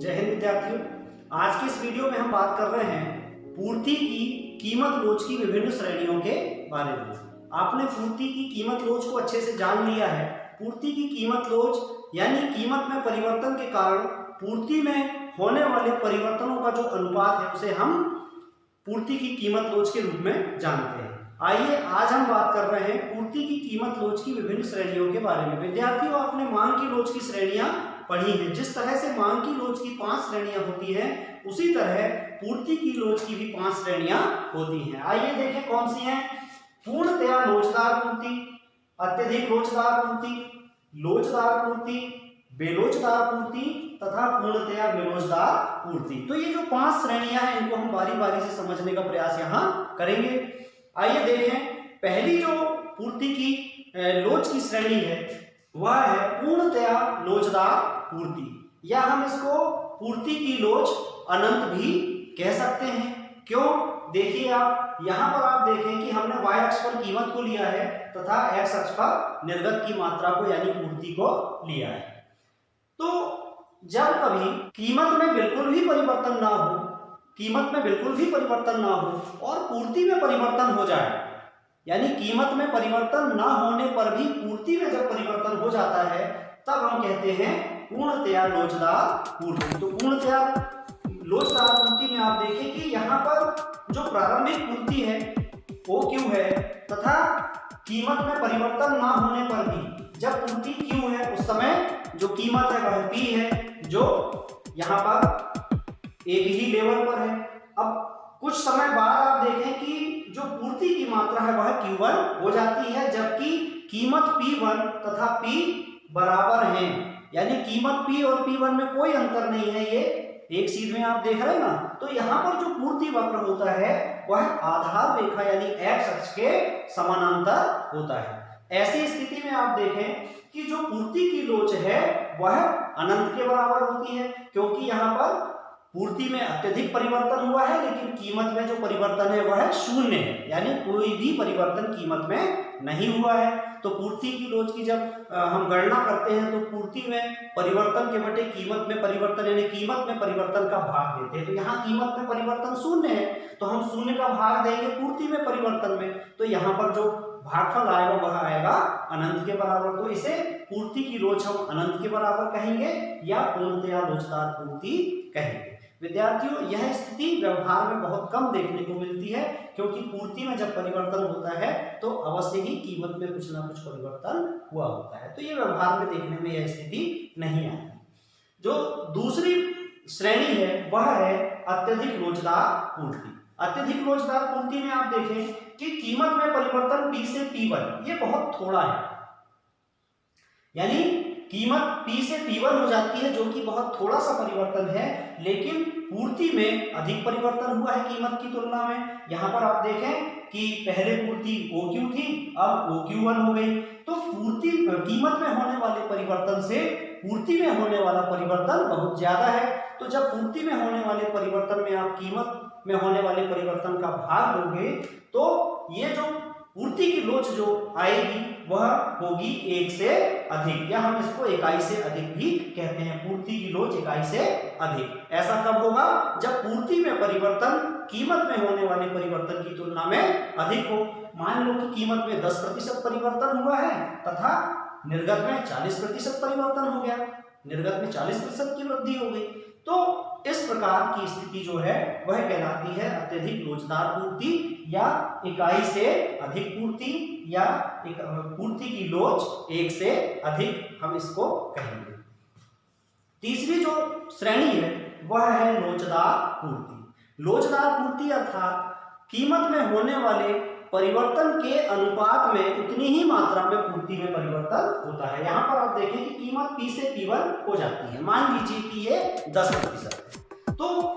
जय हिंद विद्यार्थियों। आज के इस वीडियो में हम बात कर रहे हैं पूर्ति की कीमत लोच की विभिन्न श्रेणियों के बारे में। आपने पूर्ति की कीमत लोच को अच्छे से जान लिया है। पूर्ति की कीमत लोच यानी कीमत में परिवर्तन के कारण पूर्ति में होने वाले परिवर्तनों का जो अनुपात है उसे हम पूर्ति की कीमत लोच के रूप में जानते हैं। आइए आज हम बात कर रहे हैं पूर्ति की कीमत लोच की विभिन्न श्रेणियों के बारे में। विद्यार्थियों, आपने मांग की लोच की श्रेणियां पढ़ी हैं। जिस तरह से मांग की लोच की 5 श्रेणियां होती हैं, उसी तरह पूर्ति की लोच की भी 5 श्रेणियां होती हैं। आइए देखें कौन सी हैं। पूर्णतया लोचदार पूर्ति, अत्यधिक लोचदार पूर्ति, लोचदार पूर्ति, बेलोचदार पूर्ति तथा पूर्णतया बेलोचदार पूर्ति। तो ये जो 5 श्रेणियां हैं, इनको हम बारी बारी से समझने का प्रयास यहाँ करेंगे। आइए देखें, पहली जो पूर्ति की लोच की श्रेणी है वह है पूर्णतया लोचदार पूर्ति, या हम इसको पूर्ति की लोच अनंत भी कह सकते हैं। क्यों? देखिए, आप यहां पर आप देखें कि हमने y अक्ष पर कीमत को लिया है तथा x अक्ष पर निर्गत की मात्रा को यानी पूर्ति को लिया है। तो जब कभी कीमत में बिल्कुल भी परिवर्तन ना हो, कीमत में बिल्कुल भी परिवर्तन ना हो और पूर्ति में परिवर्तन हो जाए, यानी कीमत में परिवर्तन ना होने पर भी पूर्ति में जब परिवर्तन हो जाता है, तब हम कहते हैं पूर्णतया लोचदार पूर्ति। तो पूर्णतया लोचदार पूर्ति में आप देखें कि यहाँ पर जो प्रारंभिक पूर्ति है वो Q है तथा कीमत में परिवर्तन ना होने पर भी जब पूर्ति Q है उस समय जो कीमत है वह P है, जो यहाँ पर एक ही लेवल पर है। अब कुछ समय बाद आप देखें कि जो पूर्ति की मात्रा है वह Q1 हो जाती है, जबकि कीमत P1 तथा P बराबर हैं, यानी कीमत P और P1 में कोई अंतर नहीं है। ये एक सीध में आप देख रहे हैं ना। तो यहाँ पर जो पूर्ति वक्र होता है वह आधार रेखा यानी x अक्ष के समानांतर होता है। ऐसी स्थिति में आप देखें कि जो पूर्ति की लोच है वह अनंत के बराबर होती है, क्योंकि यहाँ पर पूर्ति में अत्यधिक परिवर्तन हुआ है लेकिन कीमत में जो परिवर्तन है वह शून्य है, यानी कोई भी परिवर्तन कीमत में नहीं हुआ है। तो पूर्ति की लोच की जब हम गणना करते हैं तो पूर्ति में परिवर्तन के बटे कीमत में परिवर्तन यानी कीमत में परिवर्तन का भाग देते हैं। तो यहाँ कीमत में परिवर्तन शून्य है तो हम शून्य का भाग देंगे पूर्ति में परिवर्तन में, तो यहाँ पर जो भागफल आएगा वह आएगा अनंत के बराबर। तो इसे पूर्ति की लोच हम अनंत के बराबर कहेंगे या पूर्णतया लोचदार पूर्ति कहेंगे। विद्यार्थियों, यह स्थिति व्यवहार में बहुत कम देखने को मिलती है, क्योंकि पूर्ति में जब परिवर्तन होता है तो अवश्य ही कीमत में कुछ ना कुछ परिवर्तन हुआ होता है। तो ये व्यवहार में देखने में यह स्थिति नहीं आती। जो दूसरी श्रेणी है वह है अत्यधिक लोचदार पूर्ति। अत्यधिक लोचदार पूर्ति में आप देखें कि कीमत में परिवर्तन P से P1 ये बहुत थोड़ा है, यानी कीमत P से P1 हो जाती है जो कि बहुत थोड़ा सा परिवर्तन है, लेकिन पूर्ति में अधिक परिवर्तन हुआ है कीमत की तुलना में। यहाँ पर आप देखें कि पहले पूर्ति OQ थी, अब OQ1 हो गई। तो पूर्ति कीमत में होने वाले परिवर्तन से पूर्ति में होने वाला परिवर्तन बहुत ज्यादा है। तो जब पूर्ति में होने वाले परिवर्तन में आप कीमत में होने वाले परिवर्तन का भाग दोगे तो ये जो पूर्ति की लोच जो आएगी वह होगी 1 से अधिक, या हम इसको इकाई से अधिक भी कहते हैं। पूर्ति की लोच इकाई से अधिक। ऐसा कब होगा? जब पूर्ति में परिवर्तन कीमत में होने वाले परिवर्तन की तुलना में अधिक हो। मान लो कि कीमत में 10% परिवर्तन हुआ है तथा निर्गत में 40% परिवर्तन हो गया, निर्गत में 40% की वृद्धि हो गई। तो इस प्रकार की स्थिति जो है वह कहलाती है अत्यधिक लोचदार पूर्ति या इकाई से अधिक पूर्ति, या पूर्ति की लोच 1 से अधिक हम इसको कहेंगे। तीसरी जो श्रेणी है वह है लोचदार पूर्ति। लोचदार पूर्ति अर्थात कीमत में होने वाले परिवर्तन के अनुपात में उतनी ही मात्रा में पूर्ति में परिवर्तन होता है। यहाँ पर आप देखें कि कीमत P से P1 हो जाती है। मान लीजिए कि ये 10% है, तो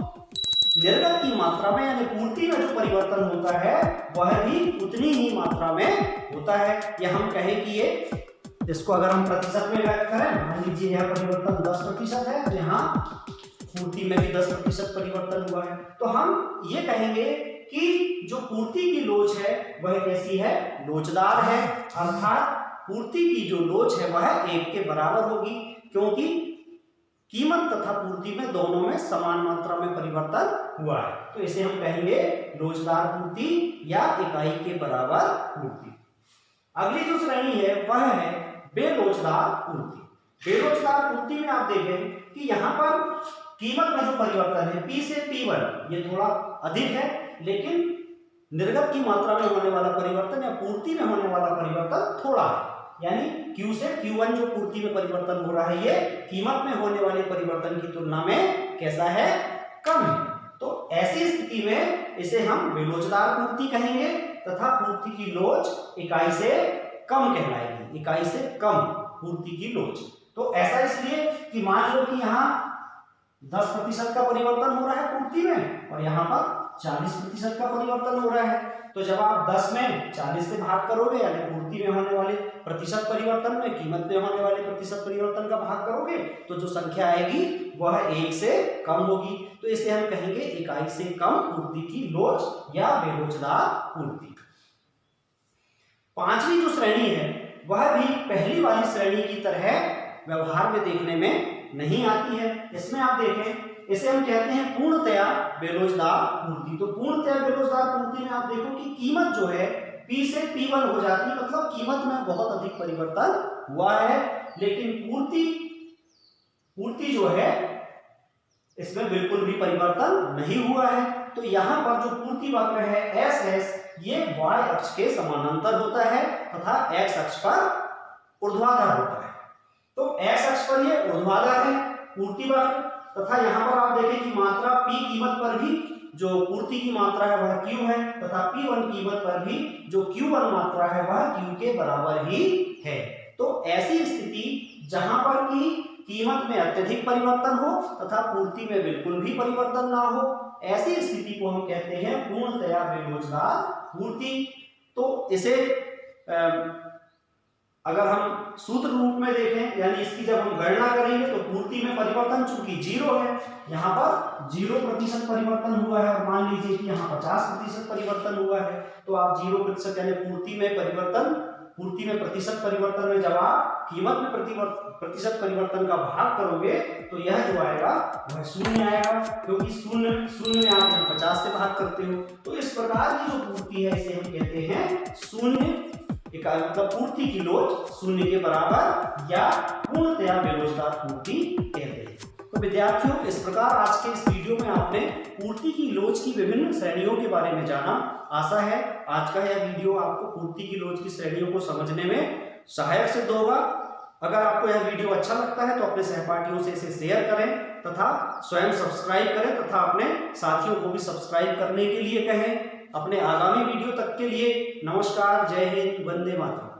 निर्गत की मात्रा में यानी पूर्ति में जो परिवर्तन होता है वह भी उतनी ही मात्रा में होता है। या हम कहें कि ये, इसको अगर हम प्रतिशत में व्यक्त करें, मान लीजिए यह परिवर्तन 10% है, तो यहाँ पूर्ति में भी 10% परिवर्तन हुआ है, तो हम ये कहेंगे कि जो पूर्ति की लोच है वह कैसी है? लोचदार है। अर्थात पूर्ति की जो लोच है वह 1 के बराबर होगी, क्योंकि कीमत तथा तथा पूर्ति में दोनों में समान मात्रा में परिवर्तन हुआ है, तो इसे हम कहेंगे लोचदार पूर्ति या इकाई के बराबर पूर्ति। अगली जो श्रेणी है वह है बेलोचदार पूर्ति। बेलोचदार पूर्ति में आप देखें कि यहाँ पर कीमत में जो परिवर्तन है P से P1 ये थोड़ा अधिक है, लेकिन निर्गत की मात्रा में होने वाला परिवर्तन या पूर्ति में होने वाला परिवर्तन थोड़ा है। यानी Q से Q1 जो पूर्ति में परिवर्तन हो रहा है ये कीमत में होने वाले परिवर्तन की तुलना में कैसा है, कम है। तो ऐसी स्थिति में इसे हम बेलोचदार पूर्ति कहेंगे तथा पूर्ति की लोच इकाई से कम कहलाएगी, इकाई से कम पूर्ति की लोच। तो ऐसा इसलिए कि मान लो कि यहाँ 10% का परिवर्तन हो रहा है पूर्ति में और यहाँ पर 40% का परिवर्तन हो रहा है। तो जब आप 10 में 40 से भाग करोगे यानी पूर्ति में होने वाले प्रतिशत परिवर्तन में कीमत में होने वाले प्रतिशत परिवर्तन का भाग करोगे तो जो संख्या आएगी वह 1 से कम होगी। तो इसे हम कहेंगे इकाई से कम पूर्ति की लोच या बेलोचदार पूर्ति। पांचवी जो श्रेणी है वह भी पहली वाली श्रेणी की तरह व्यवहार में देखने में नहीं आती है। इसमें आप देखें, इसे हम कहते हैं पूर्णतया बेलोचदार पूर्ति। तो पूर्णतया बेलोचदार पूर्ति में आप देखो कि कीमत जो है P से P1 हो जाती है, मतलब कीमत में बहुत अधिक परिवर्तन हुआ है, लेकिन पूर्ति जो है इसमें बिल्कुल भी परिवर्तन नहीं हुआ है। तो यहाँ पर जो पूर्ति वक्र है SS ये y अक्ष के समानांतर होता है तथा x अक्ष पर ऊर्ध्वाधर होता है। तो x अक्ष पर ये ऊर्ध्वाधर है पूर्ति वक्र तथा यहाँ पर आप देखें कि मात्रा P कीमत पर भी जो पूर्ति की मात्रा है वह Q है तथा P1 कीमत पर भी जो Q1 मात्रा है वह Q के बराबर ही है। तो ऐसी स्थिति जहां पर कि कीमत में अत्यधिक परिवर्तन हो तथा पूर्ति में बिल्कुल भी परिवर्तन ना हो, ऐसी स्थिति को हम कहते हैं पूर्णतया बेलोचदार पूर्ति। तो इसे अगर हम सूत्र रूप में देखें यानी इसकी जब हम गणना करेंगे तो पूर्ति में परिवर्तन चूंकि 0 है, यहाँ पर 0% परिवर्तन हुआ है और मान लीजिए कि यहाँ 50% परिवर्तन हुआ है, तो आप 0% यानी पूर्ति में प्रतिशत परिवर्तन में जब आप कीमत में प्रतिशत परिवर्तन का भाग करोगे तो यह जो आएगा वह 0 आएगा, क्योंकि शून्य में आप यहाँ 50 से भाग करते हो। तो इस प्रकार की जो पूर्ति है इसे हम कहते हैं शून्य इकाई, मतलब पूर्ति की लोच 0 के बराबर या पूर्णतया बेलोचदार पूर्ति कहते हैं। तो विद्यार्थियों, इस प्रकार आज के इस वीडियो में आपने पूर्ति की लोच की विभिन्न श्रेणियों के बारे में जाना। आशा है आज का यह वीडियो आपको पूर्ति की लोच की श्रेणियों को समझने में सहायक सिद्ध होगा। अगर आपको यह वीडियो अच्छा लगता है तो अपने सहपाठियों से इसे शेयर करें तथा स्वयं सब्सक्राइब करें तथा अपने साथियों को भी सब्सक्राइब करने के लिए कहें। अपने आगामी वीडियो तक के लिए नमस्कार, जय हिंद, वंदे मातरम।